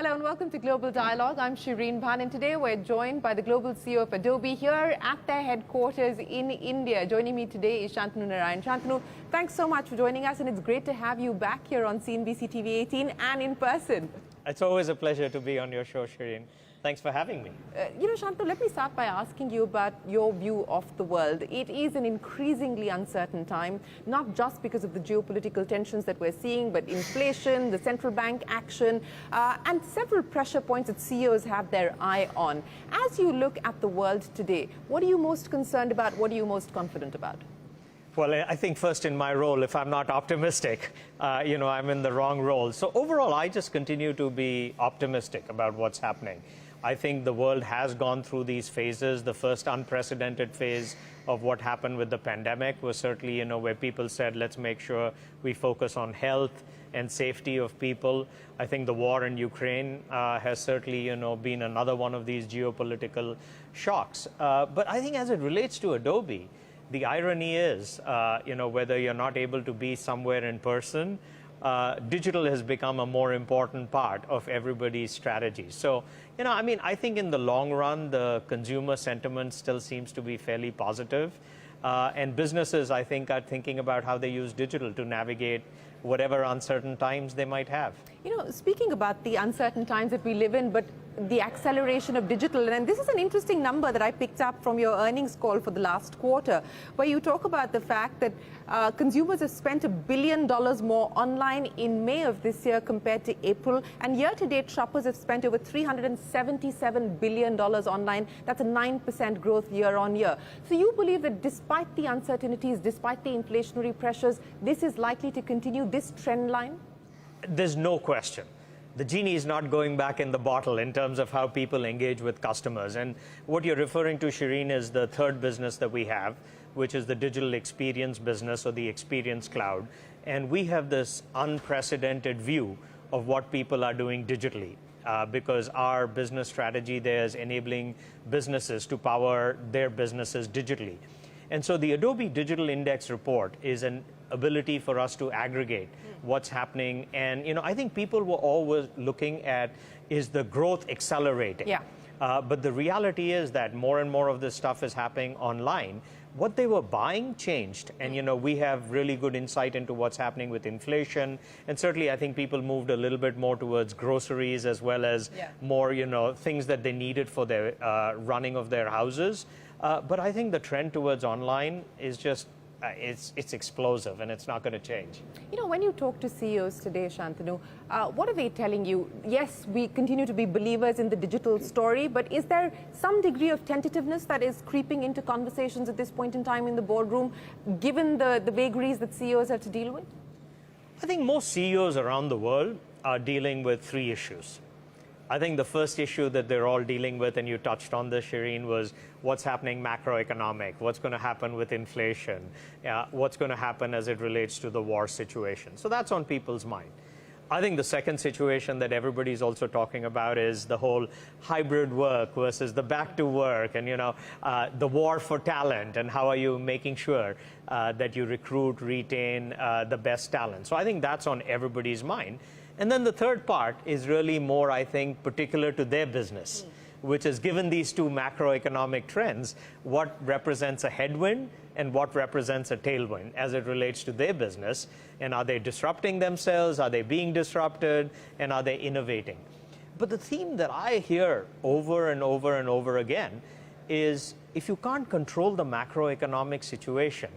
Hello and welcome to Global Dialogue. I'm Shereen Bhan, and today we're joined by the Global CEO of Adobe here at their headquarters in India. Joining me today is Shantanu Narayen. Shantanu, thanks so much for joining us, and it's great to have you back here on CNBC-TV18 and in person. It's always a pleasure to be on your show, Shereen. Thanks for having me. Shantanu, let me start by asking you about your view of the world. It is an increasingly uncertain time, not just because of the geopolitical tensions that we're seeing, but inflation, the central bank action, and several pressure points that CEOs have their eye on. As you look at the world today, what are you most concerned about? What are you most confident about? Well, I think first in my role, if I'm not optimistic, I'm in the wrong role. So overall, I just continue to be optimistic about what's happening. I think the world has gone through these phases. The first unprecedented phase of what happened with the pandemic was certainly, where people said, let's make sure we focus on health and safety of people. I think the war in Ukraine has certainly, been another one of these geopolitical shocks. But I think as it relates to Adobe, the irony is, whether you're not able to be somewhere in person, digital has become a more important part of everybody's strategy. So, I think in the long run, the consumer sentiment still seems to be fairly positive. And businesses, I think, are thinking about how they use digital to navigate whatever uncertain times they might have. Speaking about the uncertain times that we live in, but the acceleration of digital, and this is an interesting number that I picked up from your earnings call for the last quarter, where you talk about the fact that consumers have spent $1 billion more online in May of this year compared to April, and year-to-date shoppers have spent over $377 billion online. That's a 9% growth year-on-year. So you believe that despite the uncertainties, despite the inflationary pressures, this is likely to continue, this trend line? There's no question. The genie is not going back in the bottle in terms of how people engage with customers. And what you're referring to, Shereen, is the third business that we have, which is the digital experience business or the experience cloud. And we have this unprecedented view of what people are doing digitally. Because our business strategy there is enabling businesses to power their businesses digitally. And so the Adobe Digital Index report is an ability for us to aggregate what's happening. And, I think people were always looking at, is the growth accelerating? Yeah. But the reality is that more and more of this stuff is happening online. What they were buying changed. And, we have really good insight into what's happening with inflation. And certainly, I think people moved a little bit more towards groceries as well as more, things that they needed for their running of their houses. But I think the trend towards online is just, it's explosive, and it's not going to change. When you talk to CEOs today, Shantanu, what are they telling you? Yes, we continue to be believers in the digital story, but is there some degree of tentativeness that is creeping into conversations at this point in time in the boardroom, given the vagaries that CEOs have to deal with? I think most CEOs around the world are dealing with three issues. I think the first issue that they're all dealing with, and you touched on this, Shereen, was what's happening macroeconomic, what's going to happen with inflation, what's going to happen as it relates to the war situation. So that's on people's mind. I think the second situation that everybody's also talking about is the whole hybrid work versus the back to work and, the war for talent, and how are you making sure that you recruit, retain the best talent. So I think that's on everybody's mind. And then the third part is really more, I think, particular to their business, which is, given these two macroeconomic trends, what represents a headwind and what represents a tailwind as it relates to their business. And are they disrupting themselves? Are they being disrupted? And are they innovating? But the theme that I hear over and over and over again is, if you can't control the macroeconomic situation,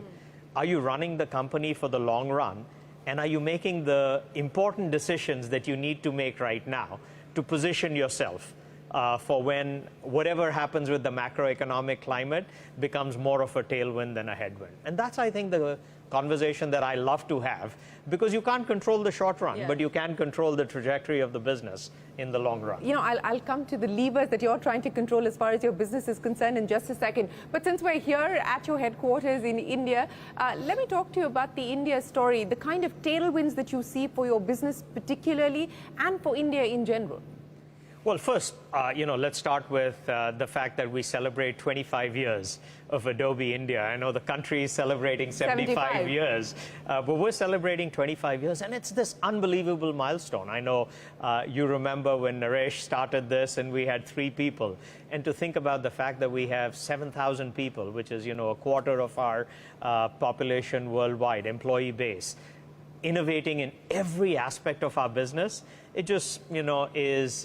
are you running the company for the long run? And are you making the important decisions that you need to make right now to position yourself for when whatever happens with the macroeconomic climate becomes more of a tailwind than a headwind? And that's, I think, the conversation that I love to have, because you can't control the short run, but you can control the trajectory of the business in the long run. I'll come to the levers that you're trying to control as far as your business is concerned in just a second. But since we're here at your headquarters in India, let me talk to you about the India story, the kind of tailwinds that you see for your business particularly, and for India in general. Well, first, let's start with the fact that we celebrate 25 years of Adobe India. I know the country is celebrating 75 years, but we're celebrating 25 years, and it's this unbelievable milestone. I know you remember when Naresh started this, and we had 3 people. And to think about the fact that we have 7,000 people, which is, a quarter of our population worldwide, employee base, innovating in every aspect of our business, it just, is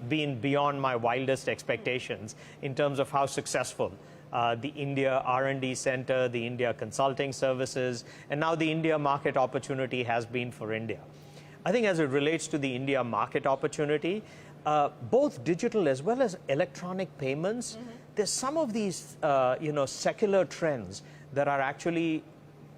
been beyond my wildest expectations in terms of how successful the India R&D Center, the India Consulting Services, and now the India market opportunity has been for India. I think as it relates to the India market opportunity, both digital as well as electronic payments, there's some of these, secular trends that are actually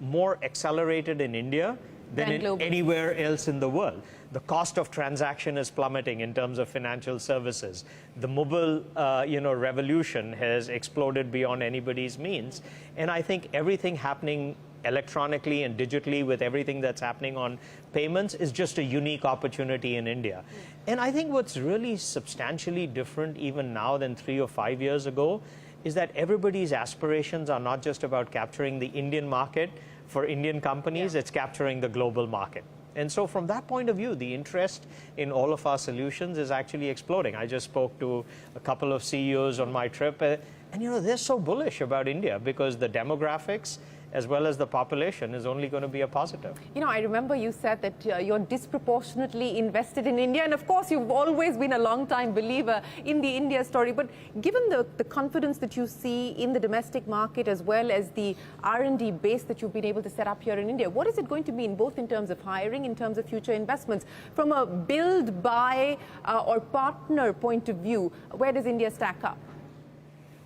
more accelerated in India than anywhere else in the world. The cost of transaction is plummeting in terms of financial services. The mobile, revolution has exploded beyond anybody's means. And I think everything happening electronically and digitally with everything that's happening on payments is just a unique opportunity in India. And I think what's really substantially different even now than 3 or 5 years ago is that everybody's aspirations are not just about capturing the Indian market for Indian companies, it's capturing the global market. And so from that point of view, the interest in all of our solutions is actually exploding. I just spoke to a couple of CEOs on my trip, and they're so bullish about India because the demographics as well as the population is only going to be a positive. I remember you said that you're disproportionately invested in India, and of course you've always been a long-time believer in the India story, but given the confidence that you see in the domestic market as well as the R&D base that you've been able to set up here in India, what is it going to mean both in terms of hiring, in terms of future investments? From a build, buy or partner point of view, where does India stack up?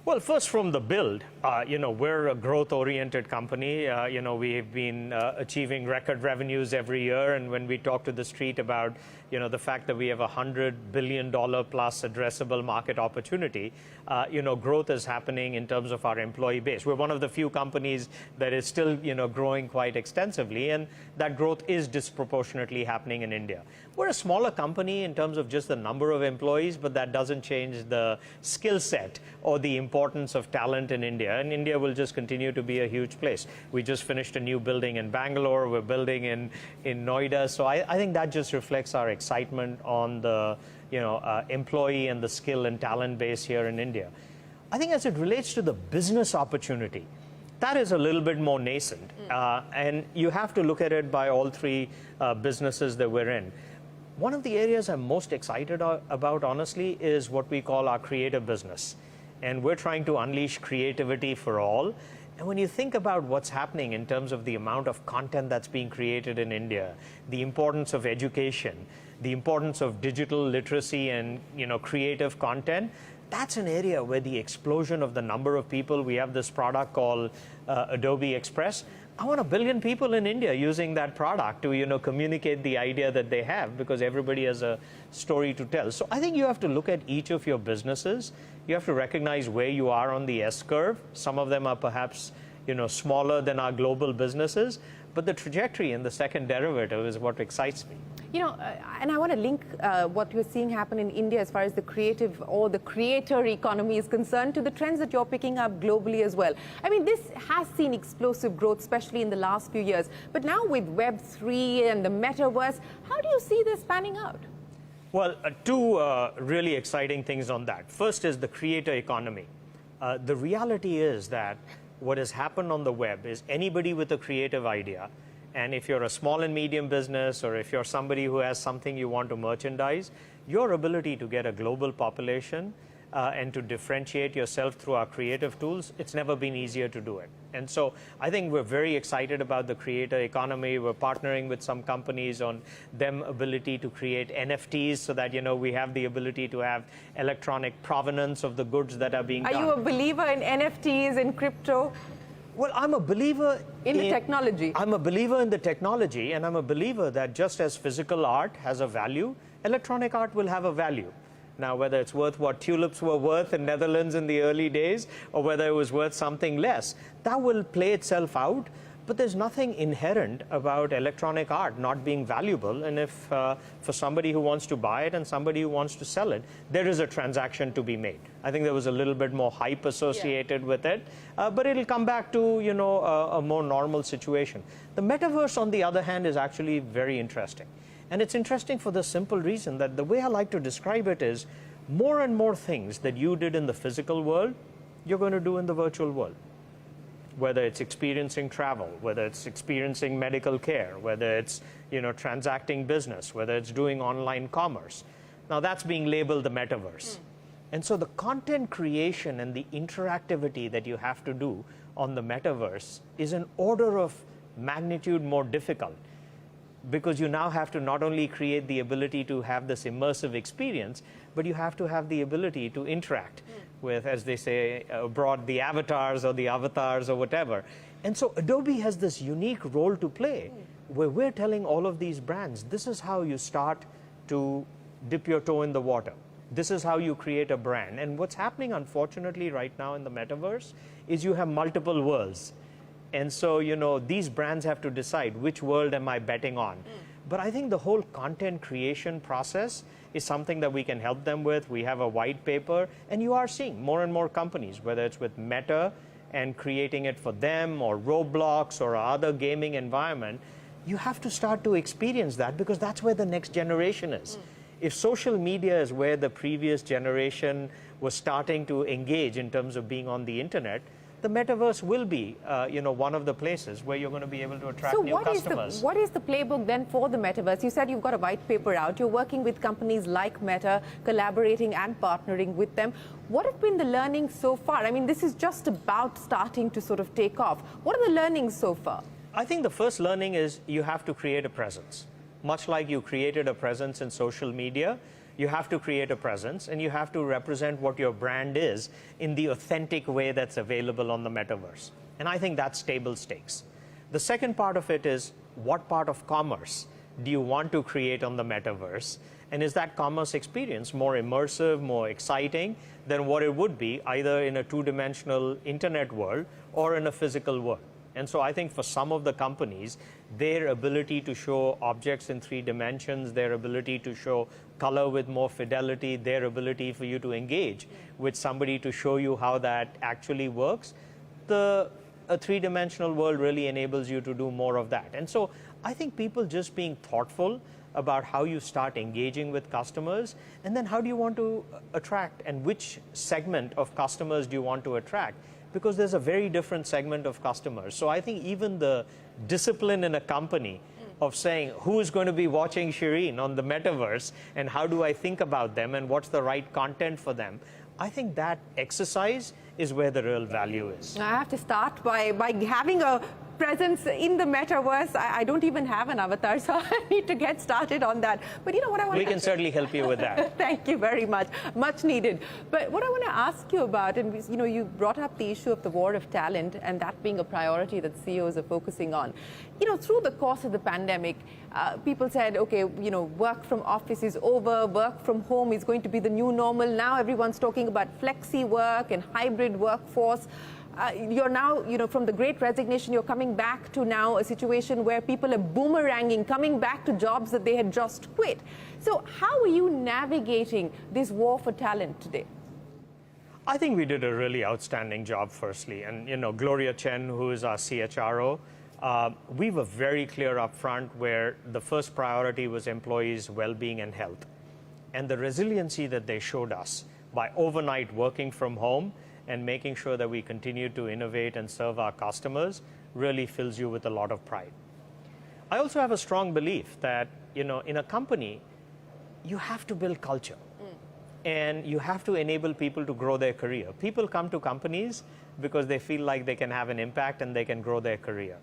Well, first from the build, we're a growth-oriented company. We've been achieving record revenues every year. And when we talk to the street about, the fact that we have $100 billion plus addressable market opportunity, growth is happening in terms of our employee base. We're one of the few companies that is still, growing quite extensively. And that growth is disproportionately happening in India. We're a smaller company in terms of just the number of employees, but that doesn't change the skill set or the importance of talent in India. And India will just continue to be a huge place. We just finished a new building in Bangalore. We're building in Noida. So I think that just reflects our excitement on the employee and the skill and talent base here in India. I think as it relates to the business opportunity, that is a little bit more nascent. And you have to look at it by all 3 businesses that we're in. One of the areas I'm most excited about, honestly, is what we call our creative business. And we're trying to unleash creativity for all. And when you think about what's happening in terms of the amount of content that's being created in India, the importance of education, the importance of digital literacy and creative content, that's an area where the explosion of the number of people, we have this product called Adobe Express. I want 1 billion people in India using that product to, communicate the idea that they have, because everybody has a story to tell. So I think you have to look at each of your businesses. You have to recognize where you are on the S-curve. Some of them are perhaps, smaller than our global businesses, but the trajectory in the second derivative is what excites me. And I want to link what you're seeing happen in India as far as the creative or the creator economy is concerned to the trends that you're picking up globally as well. I mean, this has seen explosive growth, especially in the last few years. But now with Web3 and the Metaverse, how do you see this panning out? Well, 2 really exciting things on that. First is the creator economy. The reality is that what has happened on the web is anybody with a creative idea, and if you're a small and medium business, or if you're somebody who has something you want to merchandise, your ability to get a global population and to differentiate yourself through our creative tools, it's never been easier to do it. And so I think we're very excited about the creator economy. We're partnering with some companies on them ability to create NFTs so that, we have the ability to have electronic provenance of the goods that are being done. Are you a believer in NFTs and crypto? Well, I'm a believer in the technology. I'm a believer in the technology, and I'm a believer that just as physical art has a value, electronic art will have a value. Now, whether it's worth what tulips were worth in Netherlands in the early days, or whether it was worth something less, that will play itself out. But there's nothing inherent about electronic art not being valuable. And if for somebody who wants to buy it and somebody who wants to sell it, there is a transaction to be made. I think there was a little bit more hype associated with it, but it'll come back to, you know, a more normal situation. The metaverse, on the other hand, is actually very interesting. And it's interesting for the simple reason that the way I like to describe it is more and more things that you did in the physical world, you're going to do in the virtual world. Whether it's experiencing travel, whether it's experiencing medical care, whether it's, you know, transacting business, whether it's doing online commerce. Now that's being labeled the metaverse. And so the content creation and the interactivity that you have to do on the metaverse is an order of magnitude more difficult, because you now have to not only create the ability to have this immersive experience, but you have to have the ability to interact with, as they say abroad, the avatars or whatever. And so Adobe has this unique role to play where we're telling all of these brands, this is how you start to dip your toe in the water. This is how you create a brand. And what's happening, unfortunately, right now in the metaverse is you have multiple worlds. And so, you know, these brands have to decide which world am I betting on. But I think the whole content creation process is something that we can help them with. We have a white paper, and you are seeing more and more companies, whether it's with Meta and creating it for them, or Roblox or other gaming environment, you have to start to experience that, because that's where the next generation is. If social media is where the previous generation was starting to engage in terms of being on the internet, the metaverse will be, you know, one of the places where you're going to be able to attract new customers. What is the playbook then for the metaverse? You said you've got a white paper out. You're working with companies like Meta, collaborating and partnering with them. What have been the learnings so far? I mean, this is just about starting to sort of take off. What are the learnings so far? I think the first learning is you have to create a presence. Much like you created a presence in social media, you have to create a presence, and you have to represent what your brand is in the authentic way that's available on the metaverse. And I think that's table stakes. The second part of it is, what part of commerce do you want to create on the metaverse? And is that commerce experience more immersive, more exciting than what it would be either in a two-dimensional internet world or in a physical world? And so I think for some of the companies, their ability to show objects in 3 dimensions, their ability to show color with more fidelity, their ability for you to engage with somebody to show you how that actually works, a 3-dimensional world really enables you to do more of that. And so I think people just being thoughtful about how you start engaging with customers, and then how do you want to attract, and which segment of customers do you want to attract? Because there's a very different segment of customers. So I think even the discipline in a company of saying who is going to be watching Shereen on the metaverse, and how do I think about them, and what's the right content for them, I think that exercise is where the real value is. I have to start by having a presence in the metaverse. I don't even have an avatar, so I need to get started on that. But you know what I want We can certainly help you with that. Thank you very much. Much needed. But what I want to ask you about, and you know, you brought up the issue of the war of talent, and that being a priority that CEOs are focusing on. You know, through the course of the pandemic, people said, okay, you know, work from office is over, work from home is going to be the new normal. Now everyone's talking about flexi work and hybrid workforce. You're now, you know, from the great resignation, you're coming back to now a situation where people are boomeranging, coming back to jobs that they had just quit. So how are you navigating this war for talent today? I think we did a really outstanding job, firstly. And, you know, Gloria Chen, who is our CHRO, we were very clear up front where the first priority was employees' well-being and health. And the resiliency that they showed us by overnight working from home and making sure that we continue to innovate and serve our customers really fills you with a lot of pride. I also have a strong belief that, you know, in a company, you have to build culture. And you have to enable people to grow their career. People come to companies because they feel like they can have an impact and they can grow their career.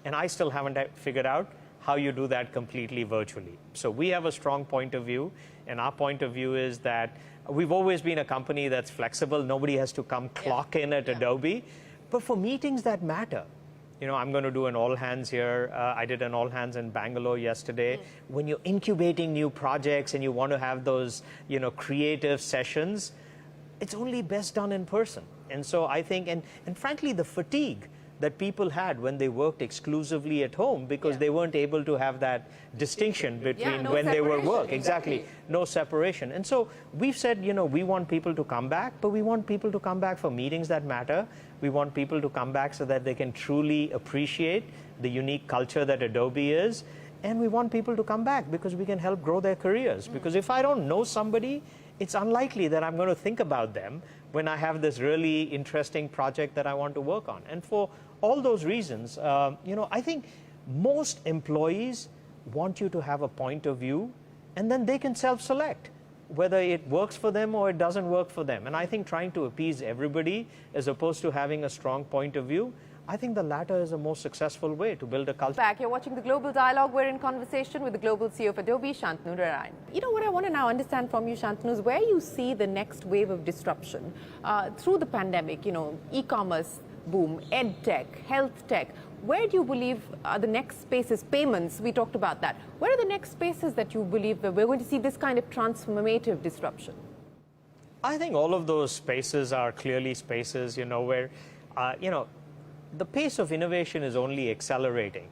And I still haven't figured out how you do that completely virtually. So we have a strong point of view, and our point of view is that we've always been a company that's flexible. Nobody has to come clock in at Adobe. But for meetings that matter, you know, I'm going to do an all hands here. I did an all hands in Bangalore yesterday. When you're incubating new projects and you want to have those, you know, creative sessions, it's only best done in person. And so I think, and frankly, the fatigue that people had when they worked exclusively at home because they weren't able to have that distinction between when they were work. Exactly. No separation. And so we've said, you know, we want people to come back, but we want people to come back for meetings that matter. We want people to come back so that they can truly appreciate the unique culture that Adobe is. And we want people to come back because we can help grow their careers. Because if I don't know somebody, it's unlikely that I'm going to think about them when I have this really interesting project that I want to work on. And for all those reasons, you know, I think most employees want you to have a point of view, and then they can self-select whether it works for them or it doesn't work for them. And I think trying to appease everybody as opposed to having a strong point of view, I think the latter is a more successful way to build a culture. Back, you're watching the Global Dialogue. We're in conversation with the Global CEO of Adobe, Shantanu Narayen. You know, what I want to now understand from you, Shantanu, is where you see the next wave of disruption through the pandemic, you know, e-commerce boom, ed tech, health tech. Where do you believe the next spaces, payments, we talked about that. Where are the next spaces that you believe that we're going to see this kind of transformative disruption? I think all of those spaces are clearly spaces, you know, where, you know, the pace of innovation is only accelerating.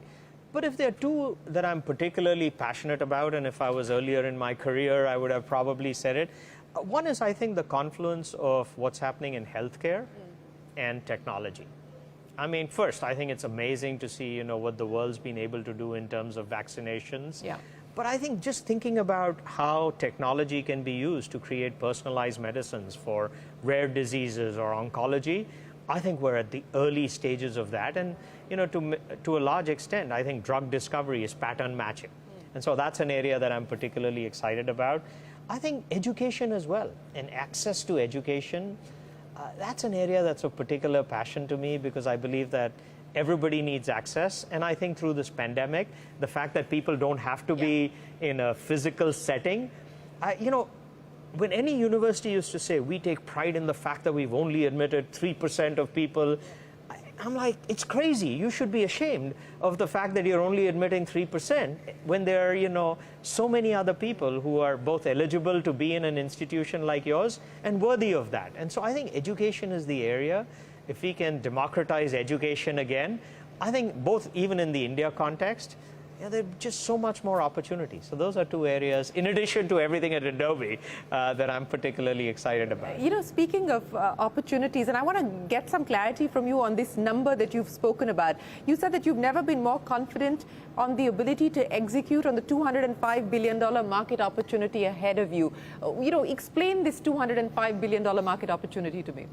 But if there are two that I'm particularly passionate about, and if I was earlier in my career, I would have probably said it. One is, I think, the confluence of what's happening in healthcare and technology. I mean, first, I think it's amazing to see, you know, what the world's been able to do in terms of vaccinations. Yeah. But I think just thinking about how technology can be used to create personalized medicines for rare diseases or oncology, I think we're at the early stages of that. And, you know, to a large extent, I think drug discovery is pattern matching. And so that's an area that I'm particularly excited about. I think education as well, and access to education, that's an area that's of particular passion to me because I believe that everybody needs access. And I think through this pandemic, the fact that people don't have to be in a physical setting, you know, when any university used to say, we take pride in the fact that we've only admitted 3% of people, I'm like, it's crazy. You should be ashamed of the fact that you're only admitting 3% when there are, you know, so many other people who are both eligible to be in an institution like yours and worthy of that. And so I think education is the area. If we can democratize education again, I think both even in the India context, yeah, there's just so much more opportunity. So those are two areas, in addition to everything at Adobe, that I'm particularly excited about. You know, speaking of opportunities, and I want to get some clarity from you on this number that you've spoken about. You said that you've never been more confident on the ability to execute on the $205 billion market opportunity ahead of you. You know, explain this $205 billion market opportunity to me.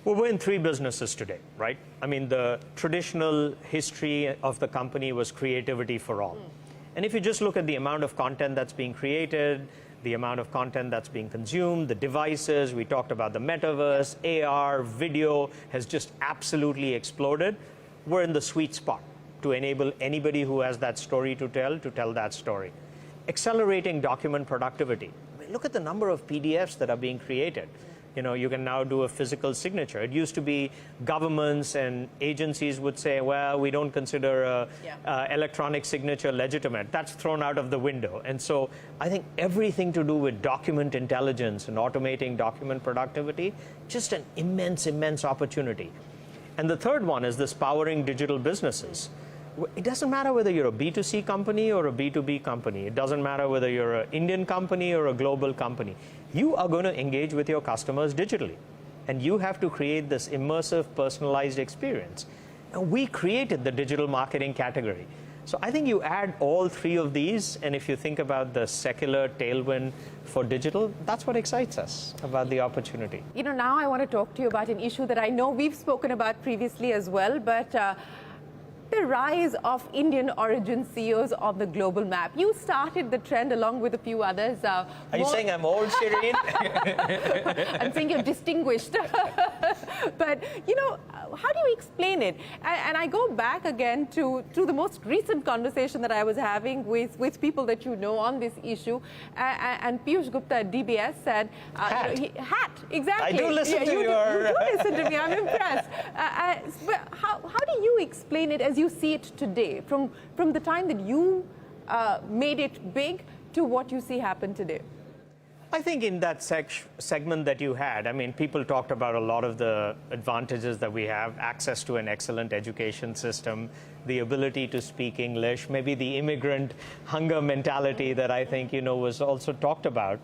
Well, we're in three businesses today, right? I mean, the traditional history of the company was creativity for all. And if you just look at the amount of content that's being created, the amount of content that's being consumed, the devices, we talked about the Metaverse, AR, video has just absolutely exploded. We're in the sweet spot to enable anybody who has that story to tell that story. Accelerating document productivity. I mean, look at the number of PDFs that are being created. You know, you can now do a physical signature. It used to be governments and agencies would say, well, we don't consider electronic signature legitimate. That's thrown out of the window. And so I think everything to do with document intelligence and automating document productivity, just an immense, immense opportunity. And the third one is this powering digital businesses. It doesn't matter whether you're a B2C company or a B2B company. It doesn't matter whether you're an Indian company or a global company. You are going to engage with your customers digitally. And you have to create this immersive, personalized experience. And we created the digital marketing category. So I think you add all three of these, and if you think about the secular tailwind for digital, that's what excites us about the opportunity. You know, now I want to talk to you about an issue that I know we've spoken about previously as well, but the rise of Indian origin CEOs on the global map. You started the trend along with a few others. Are you saying I'm old, Shereen? I'm saying you're distinguished. But, you know, how do you explain it? And I go back again to the most recent conversation that I was having with people that you know on this issue. And Piyush Gupta at DBS said... hat, exactly. I do listen to you do listen to me. I'm impressed. But how do you explain it as you see it today, from the time that you made it big to what you see happen today? I think in that segment that you had, I mean, people talked about a lot of the advantages that we have, access to an excellent education system, the ability to speak English, maybe the immigrant hunger mentality that I think, was also talked about.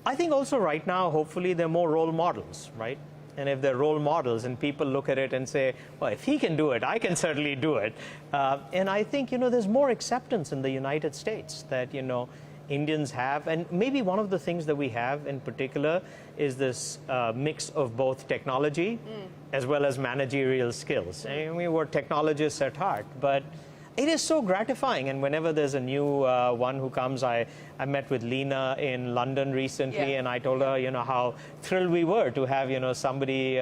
I think also right now, hopefully, there are more role models, right? And if they're role models and people look at it and say, well, if he can do it, I can certainly do it. And I think, there's more acceptance in the United States that, Indians have, and maybe one of the things that we have in particular is this mix of both technology as well as managerial skills. I mean, we're technologists at heart, but it is so gratifying. And whenever there's a new one who comes, I met with Lena in London recently, and I told her, how thrilled we were to have, somebody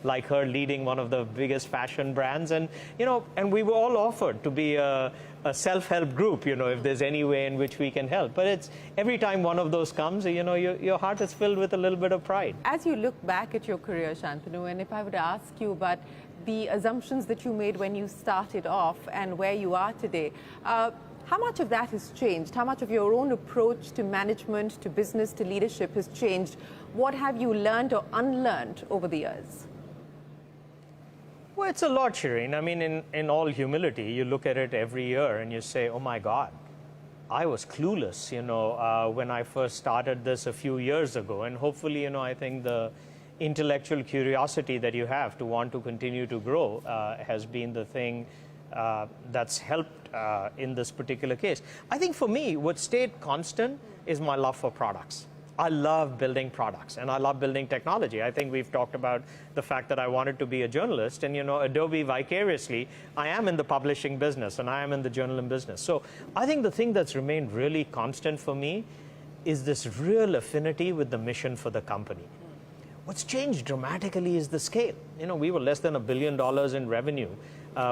like her leading one of the biggest fashion brands. And, and we were all offered to be a self-help group, if there's any way in which we can help. But it's every time one of those comes, your heart is filled with a little bit of pride. As you look back at your career, Shantanu, and if I were to ask you about the assumptions that you made when you started off and where you are today, how much of that has changed? How much of your own approach to management, to business, to leadership has changed? What have you learned or unlearned over the years? Well, it's a lot, Shereen. I mean, in all humility, you look at it every year and you say, oh my God, I was clueless, when I first started this a few years ago. And hopefully, I think the intellectual curiosity that you have to want to continue to grow has been the thing that's helped in this particular case. I think for me, what stayed constant is my love for products. I love building products and I love building technology. I think we've talked about the fact that I wanted to be a journalist, and Adobe vicariously, I am in the publishing business and I am in the journalism business. So I think the thing that's remained really constant for me is this real affinity with the mission for the company. What's changed dramatically is the scale. We were less than $1 billion in revenue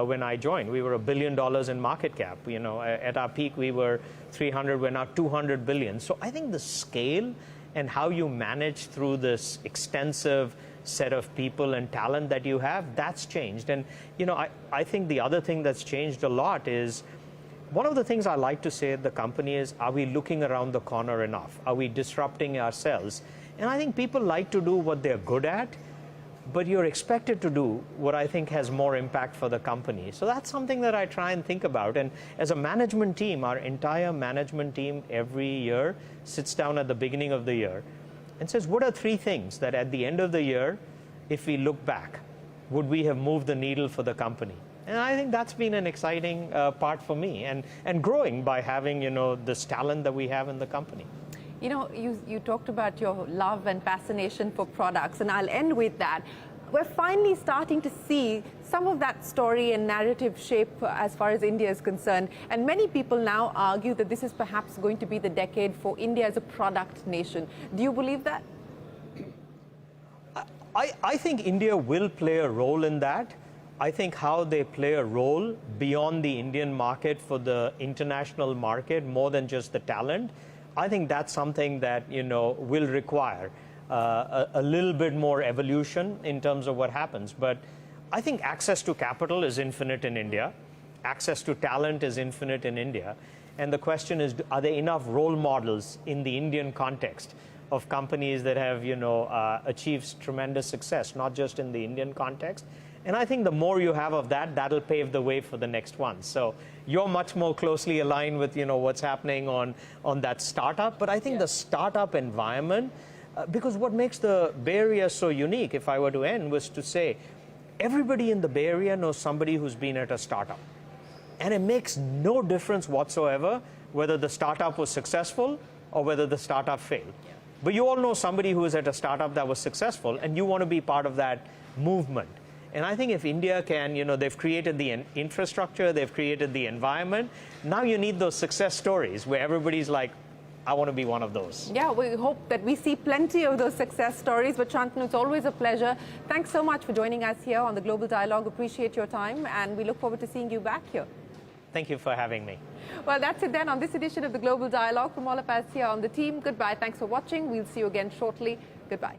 when I joined. We were $1 billion in market cap. At our peak, we were 300, we're now 200 billion. So I think the scale and how you manage through this extensive set of people and talent that you have, that's changed. And, I think the other thing that's changed a lot is, one of the things I like to say at the company is, are we looking around the corner enough? Are we disrupting ourselves? And I think people like to do what they're good at, but you're expected to do what I think has more impact for the company. So that's something that I try and think about. And as a management team, our entire management team every year sits down at the beginning of the year and says, what are 3 things that at the end of the year, if we look back, would we have moved the needle for the company? And I think that's been an exciting part for me, and growing by having, this talent that we have in the company. You talked about your love and fascination for products, and I'll end with that. We're finally starting to see some of that story and narrative shape as far as India is concerned. And many people now argue that this is perhaps going to be the decade for India as a product nation. Do you believe that? I think India will play a role in that. I think how they play a role beyond the Indian market for the international market, more than just the talent, I think that's something that, will require a little bit more evolution in terms of what happens. But I think access to capital is infinite in India. Access to talent is infinite in India. And the question is, are there enough role models in the Indian context of companies that have, achieved tremendous success, not just in the Indian context? And I think the more you have of that, that'll pave the way for the next one. So you're much more closely aligned with, what's happening on that startup. But I think the startup environment, because what makes the Bay Area so unique, if I were to end, was to say, everybody in the Bay Area knows somebody who's been at a startup. And it makes no difference whatsoever whether the startup was successful or whether the startup failed. But you all know somebody who is at a startup that was successful, and you want to be part of that movement. And I think if India can, they've created the infrastructure, they've created the environment. Now you need those success stories where everybody's like, I want to be one of those. Yeah, we hope that we see plenty of those success stories. But Shantanu, it's always a pleasure. Thanks so much for joining us here on the Global Dialogue. Appreciate your time, and we look forward to seeing you back here. Thank you for having me. Well, that's it then on this edition of the Global Dialogue. From all of us here on the team, goodbye. Thanks for watching. We'll see you again shortly. Goodbye.